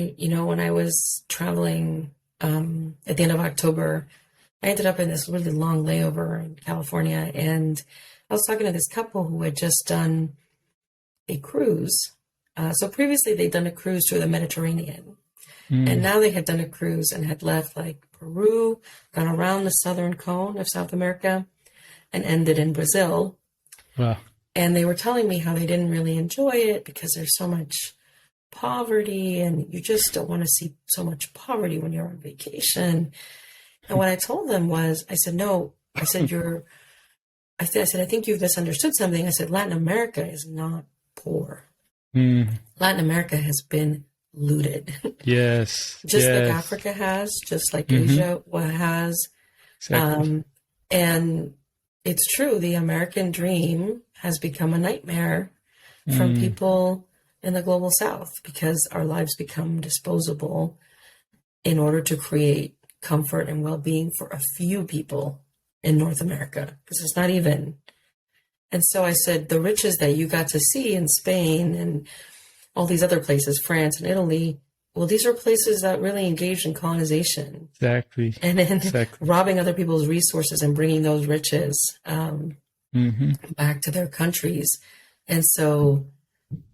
When I was traveling at the end of October, I ended up in this really long layover in California, and I was talking to this couple who had just done a cruise. So previously they'd done a cruise through the Mediterranean, and now they had done a cruise and had left like Peru, gone around the southern cone of South America, and ended in Brazil. Wow. And they were telling me how they didn't really enjoy it because there's so much poverty, and you just don't want to see so much poverty when you're on vacation. And what I told them was, I said, no, I said, I think you've misunderstood something. I said, Latin America is not poor. Latin America has been looted. Yes. Just like Africa has, just like Asia has. Exactly. And it's true, the American dream has become a nightmare from people in the global south because our lives become disposable in order to create comfort and well-being for a few people in North America, because it's not even. And so I said, the riches that you got to see in Spain and all these other places, France and Italy, well, these are places that really engaged in colonization. Exactly. And then robbing other people's resources and bringing those riches back to their countries. And so,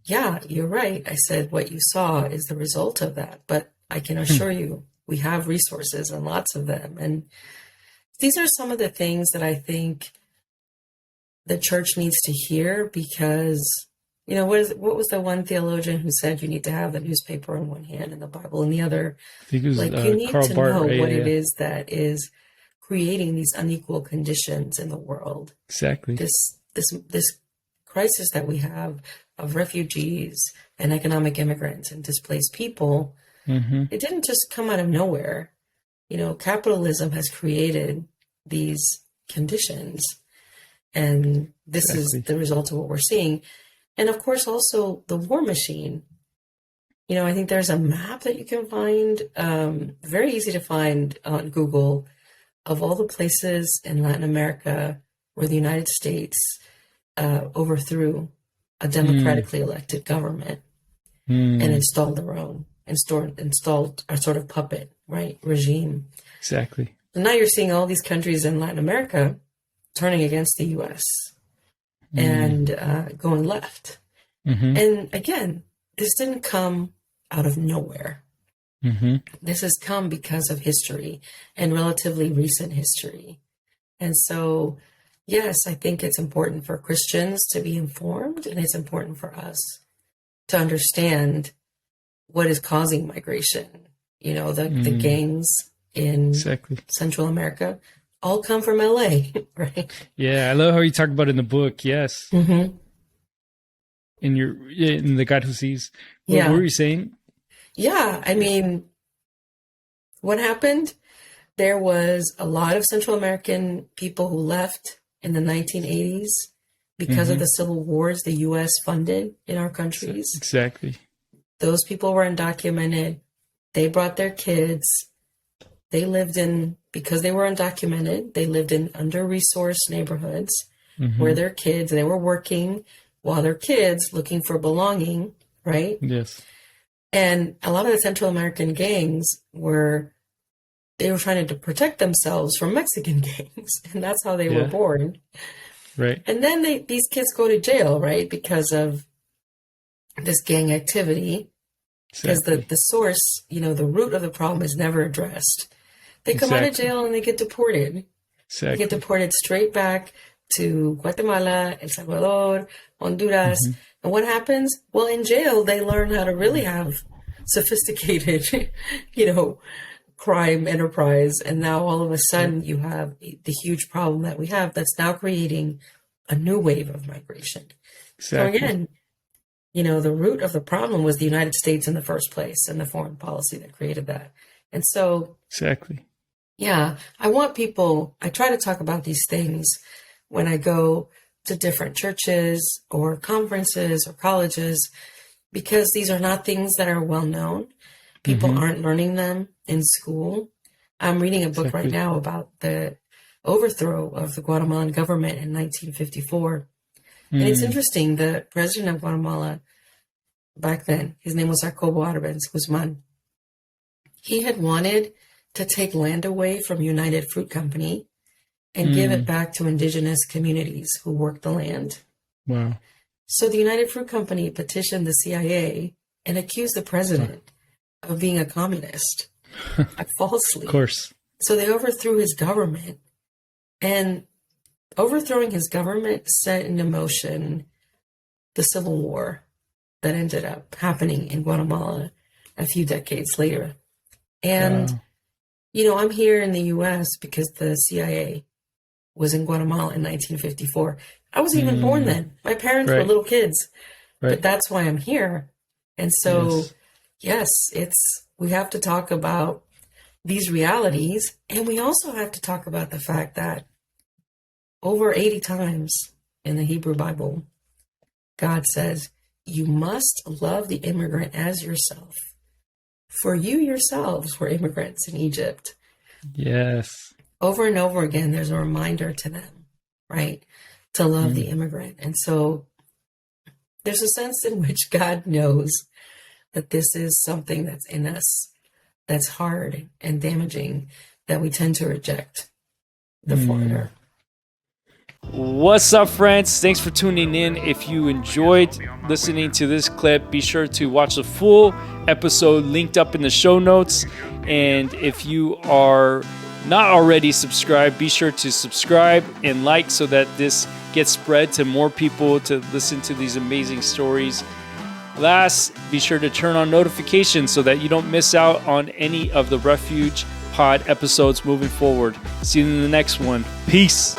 yeah, you're right. I said, what you saw is the result of that. But I can assure you, we have resources and lots of them. And these are some of the things that I think the church needs to hear, because, what was the one theologian who said you need to have the newspaper in one hand and the Bible in the other? I think it was, you need Karl to Barth, know right? what it is that is creating these unequal conditions in the world. Exactly. This crisis that we have of refugees and economic immigrants and displaced people, it didn't just come out of nowhere. Capitalism has created these conditions, and this is the result of what we're seeing. And of course, also the war machine. I think there's a map that you can find, very easy to find on Google, of all the places in Latin America where the United States overthrew a democratically elected government and installed their own, installed a sort of puppet, right, regime. Exactly. So now you're seeing all these countries in Latin America turning against the U.S. and going left. And again, this didn't come out of nowhere. This has come because of history and relatively recent history. And so, yes, I think it's important for Christians to be informed, and it's important for us to understand what is causing migration. The gangs in Central America all come from LA, right? Yeah, I love how you talk about it in the book. Yes. In the God Who Sees. What were you saying? Yeah, I mean, what happened? There was a lot of Central American people who left in the 1980s because of the civil wars the U.S. funded in our countries. Exactly. Those people were undocumented. They brought their kids. They lived because they were undocumented, they lived in under-resourced neighborhoods where their kids, they were working while their kids looking for belonging, right? Yes. And a lot of the Central American gangs were trying to protect themselves from Mexican gangs. And that's how they were born. Right. And then these kids go to jail, right? Because of this gang activity. Because the source, the root of the problem is never addressed. They come out of jail and they get deported. They get deported straight back to Guatemala, El Salvador, Honduras. And what happens? Well, in jail, they learn how to really have sophisticated, crime enterprise. And now all of a sudden you have the huge problem that we have that's now creating a new wave of migration. So again, the root of the problem was the United States in the first place and the foreign policy that created that. And so, yeah, I try to talk about these things when I go to different churches or conferences or colleges, because these are not things that are well known. People aren't learning them in school. I'm reading a book right now about the overthrow of the Guatemalan government in 1954. And it's interesting, the president of Guatemala back then, his name was Jacobo Arbenz Guzman. He had wanted to take land away from United Fruit Company and give it back to indigenous communities who worked the land. Wow. So the United Fruit Company petitioned the CIA and accused the president of being a communist, falsely. Of course. So they overthrew his government, and overthrowing his government set into motion the Civil War that ended up happening in Guatemala a few decades later. And, I'm here in the U.S. because the CIA was in Guatemala in 1954. I wasn't even born then. My parents were little kids, but that's why I'm here. And so, yes, we have to talk about these realities, and we also have to talk about the fact that over 80 times in the Hebrew Bible, God says, you must love the immigrant as yourself. For you yourselves were immigrants in Egypt. Yes. Over and over again, there's a reminder to them, right? To love the immigrant. And so there's a sense in which God knows that this is something that's in us that's hard and damaging, that we tend to reject the foreigner. What's up, friends? Thanks for tuning in. If you enjoyed listening to this clip, be sure to watch the full episode linked up in the show notes. And if you are not already subscribed, be sure to subscribe and like so that this gets spread to more people to listen to these amazing stories. Last, be sure to turn on notifications so that you don't miss out on any of the Refuge Pod episodes moving forward. See you in the next one. Peace.